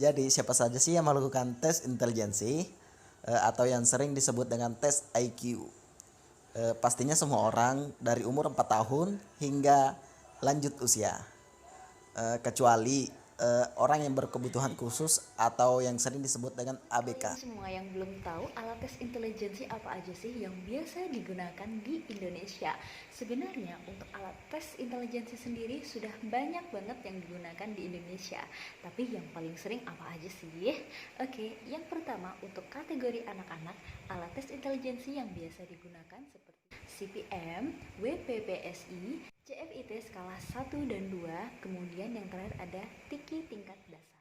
Jadi siapa saja sih yang melakukan tes intelijensi atau yang sering disebut dengan tes IQ? Pastinya semua orang dari umur 4 tahun hingga lanjut usia. Kecuali orang yang berkebutuhan khusus atau yang sering disebut dengan ABK. Semua yang belum tahu alat tes intelijensi apa aja sih yang biasa digunakan di Indonesia. Sebenarnya untuk alat tes intelijensi sendiri sudah banyak banget yang digunakan di Indonesia. Tapi yang paling sering apa aja sih? Oke, yang pertama untuk kategori anak-anak, alat tes intelijensi yang biasa digunakan seperti CPM, WPPSI, CFIT skala 1 dan 2, kemudian yang terakhir ada TIKI tingkat dasar.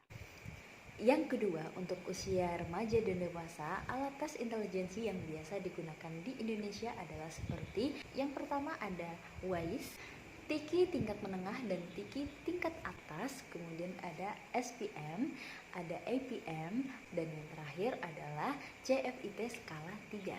Yang kedua, untuk usia remaja dan dewasa, alat tes intelijensi yang biasa digunakan di Indonesia adalah seperti yang pertama ada WAIS, TIKI tingkat menengah dan TIKI tingkat atas, kemudian ada SPM, ada APM, dan yang terakhir adalah CFIT skala 3.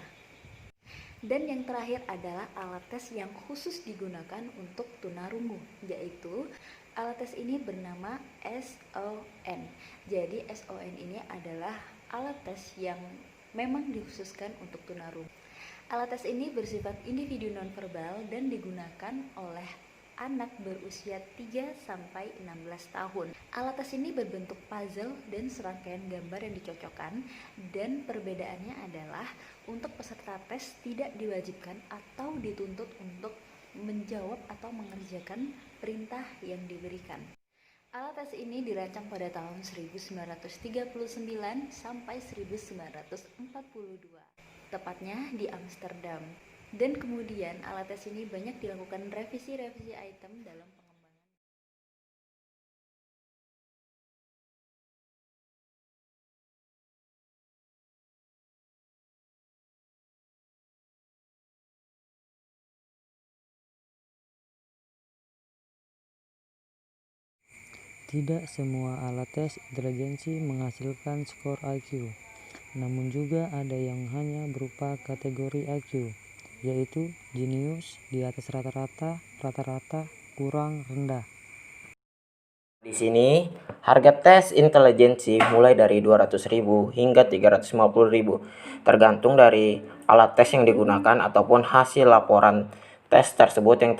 Dan yang terakhir adalah alat tes yang khusus digunakan untuk tunarungu, yaitu alat tes ini bernama SON. Jadi SON ini adalah alat tes yang memang dikhususkan untuk tunarungu. Alat tes ini bersifat individu nonverbal dan digunakan oleh anak berusia 3-16 tahun. Alat tes ini berbentuk puzzle dan serangkaian gambar yang dicocokkan, dan perbedaannya adalah untuk peserta tes tidak diwajibkan atau dituntut untuk menjawab atau mengerjakan perintah yang diberikan. Alat tes ini dirancang pada tahun 1939 sampai 1942, tepatnya di Amsterdam. Dan kemudian alat tes ini banyak dilakukan revisi-revisi item dalam pengembangan. Tidak semua alat tes intelijensi menghasilkan skor IQ, namun juga ada yang hanya berupa kategori IQ, yaitu jenius, di atas rata-rata, rata-rata, kurang, rendah. Di sini, harga tes intelijensi mulai dari 200.000 hingga 350.000, tergantung dari alat tes yang digunakan ataupun hasil laporan tes tersebut yang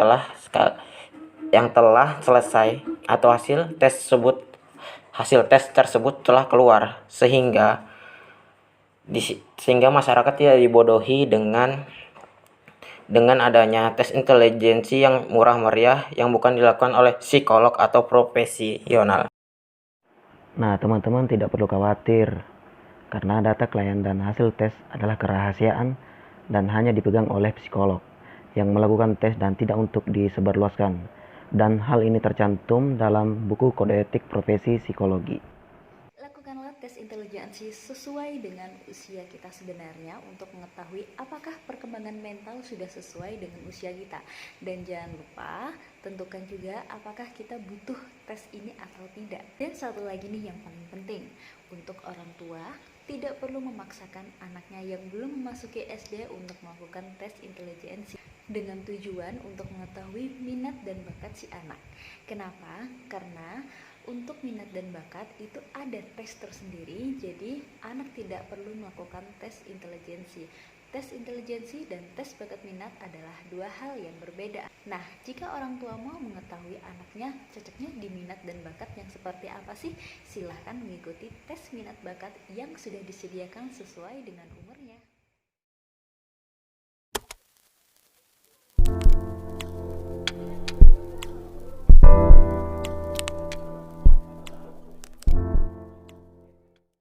telah selesai atau hasil tes tersebut telah keluar, sehingga masyarakat tidak dibodohi dengan adanya tes intelijensi yang murah meriah yang bukan dilakukan oleh psikolog atau profesional. Nah, teman-teman tidak perlu khawatir, karena data klien dan hasil tes adalah kerahasiaan dan hanya dipegang oleh psikolog yang melakukan tes dan tidak untuk disebarluaskan. Dan hal ini tercantum dalam buku Kode Etik Profesi Psikologi. Lakukanlah tes intelijensi sesuai dengan usia kita sebenarnya untuk mengetahui apakah perkembangan mental sudah sesuai dengan usia kita. Dan jangan lupa tentukan juga apakah kita butuh tes ini atau tidak. Dan satu lagi nih yang paling penting, untuk orang tua tidak perlu memaksakan anaknya yang belum memasuki SD untuk melakukan tes intelijensi dengan tujuan untuk mengetahui minat dan bakat si anak. Kenapa? Karena untuk minat dan bakat itu ada tes tersendiri, jadi anak tidak perlu melakukan tes intelijensi. Tes intelijensi dan tes bakat minat adalah dua hal yang berbeda. Nah, jika orang tua mau mengetahui anaknya cocoknya di minat dan bakat yang seperti apa sih, silahkan mengikuti tes minat bakat yang sudah disediakan sesuai dengan umur